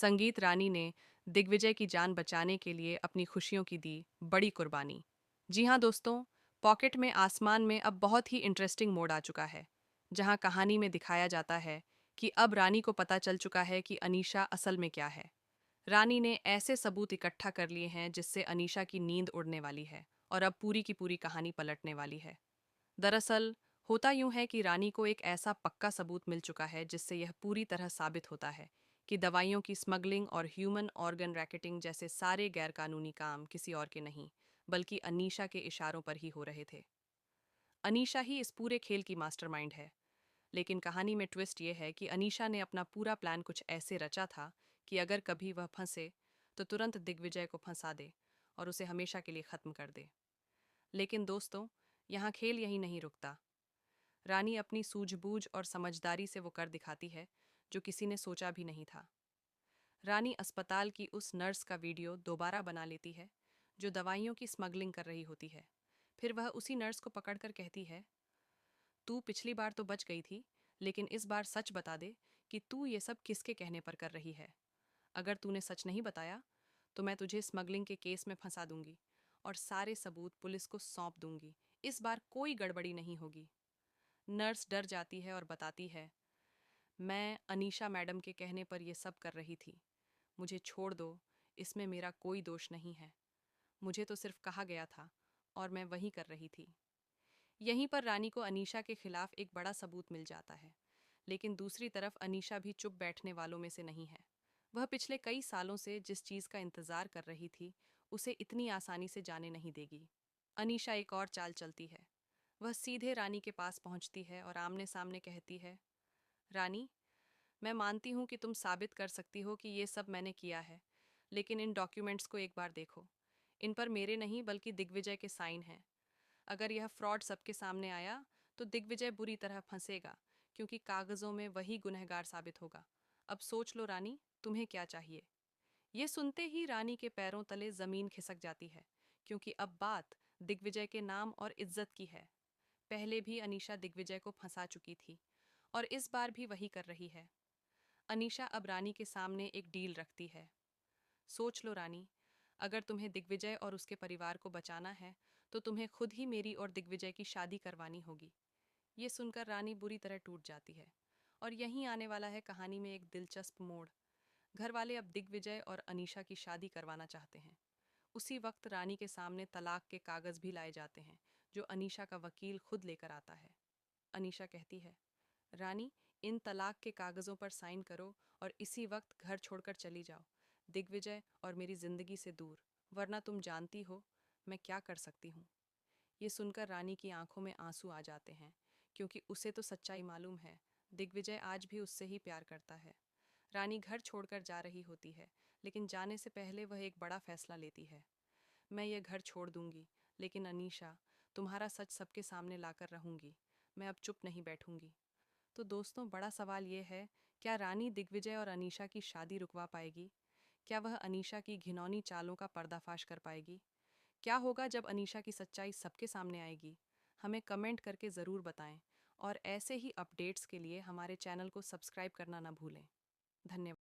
संगीत रानी ने दिग्विजय की जान बचाने के लिए अपनी खुशियों की दी बड़ी कुर्बानी। जी हाँ दोस्तों, पॉकेट में आसमान में अब बहुत ही इंटरेस्टिंग मोड़ आ चुका है, जहाँ कहानी में दिखाया जाता है कि अब रानी को पता चल चुका है कि अनीशा असल में क्या है। रानी ने ऐसे सबूत इकट्ठा कर लिए हैं जिससे अनीशा की नींद उड़ने वाली है और अब पूरी की पूरी कहानी पलटने वाली है। दरअसल होता यूं है कि रानी को एक ऐसा पक्का सबूत मिल चुका है जिससे यह पूरी तरह साबित होता है कि दवाइयों की स्मगलिंग और ह्यूमन ऑर्गन रैकेटिंग जैसे सारे गैरकानूनी काम किसी और के नहीं, बल्कि अनीशा के इशारों पर ही हो रहे थे। अनीशा ही इस पूरे खेल की मास्टरमाइंड है। लेकिन कहानी में ट्विस्ट ये है कि अनीशा ने अपना पूरा प्लान कुछ ऐसे रचा था कि अगर कभी वह फंसे तो तुरंत दिग्विजय को फंसा दे और उसे हमेशा के लिए खत्म कर दे। लेकिन दोस्तों, यहाँ खेल यही नहीं रुकता। रानी अपनी सूझबूझ और समझदारी से वो कर दिखाती है जो किसी ने सोचा भी नहीं था। रानी अस्पताल की उस नर्स का वीडियो दोबारा बना लेती है जो दवाइयों की स्मगलिंग कर रही होती है। फिर वह उसी नर्स को पकड़कर कहती है, तू पिछली बार तो बच गई थी, लेकिन इस बार सच बता दे कि तू ये सब किसके कहने पर कर रही है। अगर तूने सच नहीं बताया तो मैं तुझे स्मगलिंग के केस में फंसा दूंगी और सारे सबूत पुलिस को सौंप दूंगी। इस बार कोई गड़बड़ी नहीं होगी। नर्स डर जाती है और बताती है, मैं अनीशा मैडम के कहने पर यह सब कर रही थी। मुझे छोड़ दो, इसमें मेरा कोई दोष नहीं है। मुझे तो सिर्फ कहा गया था और मैं वही कर रही थी। यहीं पर रानी को अनीशा के खिलाफ एक बड़ा सबूत मिल जाता है। लेकिन दूसरी तरफ अनीशा भी चुप बैठने वालों में से नहीं है। वह पिछले कई सालों से जिस चीज का इंतजार कर रही थी, उसे इतनी आसानी से जाने नहीं देगी। अनीशा एक और चाल चलती है। वह सीधे रानी के पास पहुंचती है और आमने सामने कहती है, रानी, मैं मानती हूँ कि तुम साबित कर सकती हो कि ये सब मैंने किया है, लेकिन इन डॉक्यूमेंट्स को एक बार देखो। इन पर मेरे नहीं बल्कि दिग्विजय के साइन हैं। अगर यह फ्रॉड सबके सामने आया तो दिग्विजय बुरी तरह फंसेगा, क्योंकि कागजों में वही गुनहगार साबित होगा। अब सोच लो रानी, तुम्हें क्या चाहिए। ये सुनते ही रानी के पैरों तले जमीन खिसक जाती है, क्योंकि अब बात दिग्विजय के नाम और इज्जत की है। पहले भी अनीशा दिग्विजय को फंसा चुकी थी और इस बार भी वही कर रही है। अनीशा अब रानी के सामने एक डील रखती है। सोच लो रानी, अगर तुम्हें दिग्विजय और उसके परिवार को बचाना है तो तुम्हें खुद ही मेरी और दिग्विजय की शादी करवानी होगी। ये सुनकर रानी बुरी तरह टूट जाती है। और यहीं आने वाला है कहानी में एक दिलचस्प मोड़। घर वाले अब दिग्विजय और अनीशा की शादी करवाना चाहते हैं। उसी वक्त रानी के सामने तलाक के कागज भी लाए जाते हैं, जो अनीशा का वकील खुद लेकर आता है। अनीशा कहती है, रानी, इन तलाक के कागजों पर साइन करो और इसी वक्त घर छोड़कर चली जाओ, दिग्विजय और मेरी जिंदगी से दूर, वरना तुम जानती हो मैं क्या कर सकती हूँ। ये सुनकर रानी की आंखों में आंसू आ जाते हैं, क्योंकि उसे तो सच्चाई मालूम है। दिग्विजय आज भी उससे ही प्यार करता है। रानी घर छोड़कर जा रही होती है, लेकिन जाने से पहले वह एक बड़ा फैसला लेती है। मैं ये घर छोड़ दूंगी, लेकिन अनीशा, तुम्हारा सच सबके सामने लाकर रहूंगी। मैं अब चुप नहीं बैठूंगी। तो दोस्तों, बड़ा सवाल ये है, क्या रानी दिग्विजय और अनीशा की शादी रुकवा पाएगी? क्या वह अनीशा की घिनौनी चालों का पर्दाफाश कर पाएगी? क्या होगा जब अनीशा की सच्चाई सबके सामने आएगी? हमें कमेंट करके ज़रूर बताएं। और ऐसे ही अपडेट्स के लिए हमारे चैनल को सब्सक्राइब करना ना भूलें। धन्यवाद।